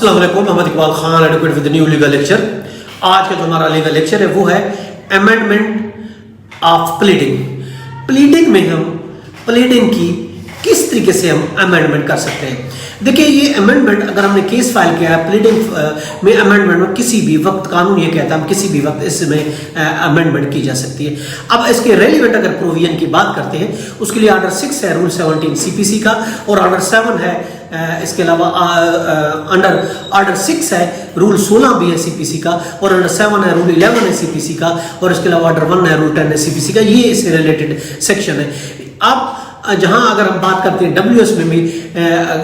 अस्सलाम वालेकुम, Mohammad Iqbal Khan advocate with new legal lecture. आज का जो हमारा लीगल लेक्चर है वो है अमेंडमेंट ऑफ प्लीडिंग। प्लीडिंग में हम प्लीडिंग की किस तरीके से हम अमेंडमेंट कर सकते हैं। देखिए, ये अमेंडमेंट अगर हमने केस फाइल किया है प्लीडिंग में अमेंडमेंट में किसी भी वक्त, कानून ये कहता है हम किसी भी वक्त इसमें अमेंडमेंट की जा सकती है। अब इसके रेलिवेंट अगर प्रोविजन की बात करते हैं, उसके लिए ऑर्डर 6 है रूल 17 सीपीसी का, और ऑर्डर 7 है इसके अलावा अंडर ऑर्डर 6 है रूल 16 भी है सीपीसी का, और अंडर 7 है रूल 11 है सीपीसी का, और इसके अलावा ऑर्डर 1 है रूल 10 है सीपीसी का। ये इससे रिलेटेड सेक्शन है। अब जहां अगर हम बात करते हैं डब्ल्यूएस में भी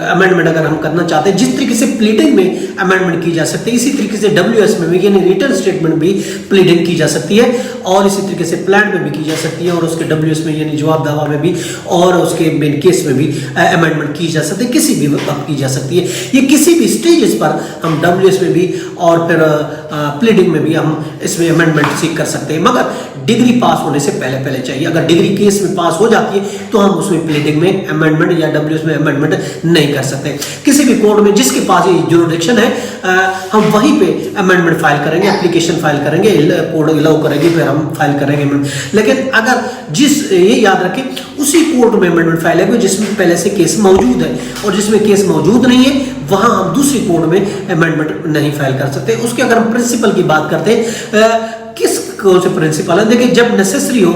अमेंडमेंट अगर हम करना चाहते हैं, जिस तरीके से प्लीडिंग में अमेंडमेंट की जा सकती है, इसी तरीके से डब्ल्यूएस में भी यानी रिटर्न स्टेटमेंट भी प्लीडिंग की जा सकती है, और इसी तरीके से प्लांट में भी की जा सकती है, और उसके डब्ल्यूएस में यानी जवाब दावा में भी, और उसके मेन केस में भी अमेंडमेंट की जा सकती है, किसी भी वक्त की जा सकती है। ये किसी भी स्टेजेस पर हम डब्ल्यूएस में भी और फिर प्लीडिंग में भी हम इसमें अमेंडमेंट सीख कर सकते हैं, मगर डिग्री पास होने से पहले चाहिए। अगर डिग्री केस में पास हो जाती है तो हम उसमें प्लीडिंग में अमेंडमेंट या डब्ल्यूएस में अमेंडमेंट नहीं कर सकते। किसी भी कोर्ट में जिसके पास ये जुरिडिक्शन है, हम वहीं पे अमेंडमेंट फाइल करेंगे, एप्लीकेशन फाइल करेंगे, कोर्ट अलाउ करेगी, फिर हम फाइल करेंगे। लेकिन अगर ये याद रखें, उसी कोर्ट में अमेंडमेंट फाइल है जिसमें पहले से केस मौजूद है, और जिसमें केस मौजूद नहीं है वहां हम दूसरी कोर्ट में अमेंडमेंट नहीं फाइल कर सकते। उसके अगर हम प्रिंसिपल की बात करते हैं, किस कौन से प्रिंसिपल है, देखिए, जब नेसेसरी हो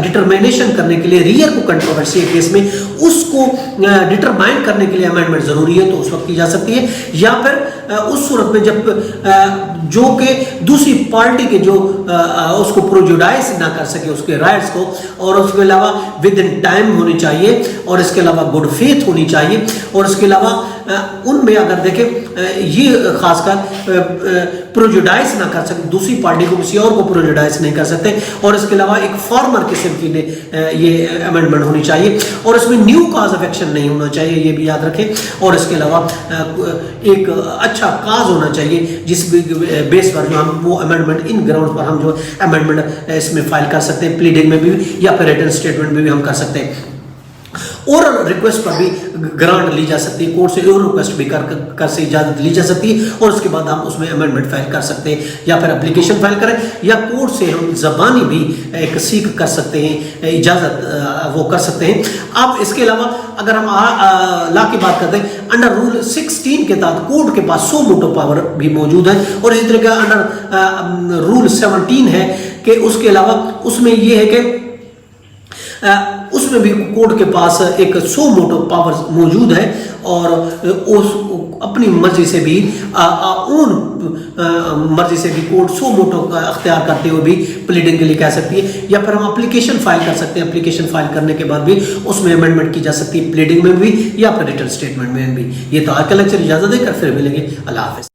डिटरमिनेशन करने के लिए रियर को कंट्रोवर्सी केस में उसको डिटरमाइन करने के लिए अमेंडमेंट जरूरी है तो उस वक्त की जा सकती है, या फिर उस सूरत में जब जो कि दूसरी पार्टी के जो उसको प्रोजुडाइज ना कर सके उसके राइट्स को, और उसके अलावा विद इन टाइम होनी चाहिए, और इसके अलावा गुड फेथ होनी चाहिए, और इसके अलावा उनमें अगर देखें ये खासकर प्रोजुडाइज ना कर सकते, दूसरी पार्टी को किसी और को प्रोजुडाइज नहीं कर सकते, और इसके अलावा एक फॉर्मर किस्म की ये अमेंडमेंट होनी चाहिए, और इसमें न्यू काज ऑफ एक्शन नहीं होना चाहिए, ये भी याद रखें, और इसके अलावा एक अच्छा काज होना चाहिए जिस बेस पर जो हम वो अमेंडमेंट इन ग्राउंड पर हम जो अमेंडमेंट इसमें फाइल कर सकते हैं, प्लीडिंग में भी या फिर रिटन स्टेटमेंट में भी हम कर सकते हैं। ओरल रिक्वेस्ट पर भी ग्रांट ली जा सकती है, कोर्ट से ओरल रिक्वेस्ट भी कर से इजाजत ली जा सकती है, और उसके बाद हम उसमें अमेंडमेंट फाइल कर सकते हैं, या फिर एप्लीकेशन फाइल करें, या कोर्ट से हम जबानी भी एक सीख कर सकते हैं, इजाजत वो कर सकते हैं। अब इसके अलावा अगर हम लॉ की बात करते हैं, अंडर रूल 16 के तहत कोर्ट के पास सो मोटो पावर भी मौजूद है, और इसी तरह का अंडर रूल 17 है कि उसके अलावा उसमें यह है कि उसमें भी कोर्ट के पास एक सो मोटो पावर मौजूद है, और उस अपनी मर्जी से भी मर्जी से भी कोर्ट सो मोटो का अख्तियार करते हुए भी प्लीडिंग के लिए कह सकती है, या फिर हम एप्लीकेशन फाइल कर सकते हैं। एप्लीकेशन फाइल करने के बाद भी उसमें अमेंडमेंट की जा सकती है, प्लीडिंग में भी या फिर रिटन स्टेटमेंट में भी। ये तो आज का लेक्चर, इजाजत देकर फिर मिलेंगे। अल्लाह हाफिज़।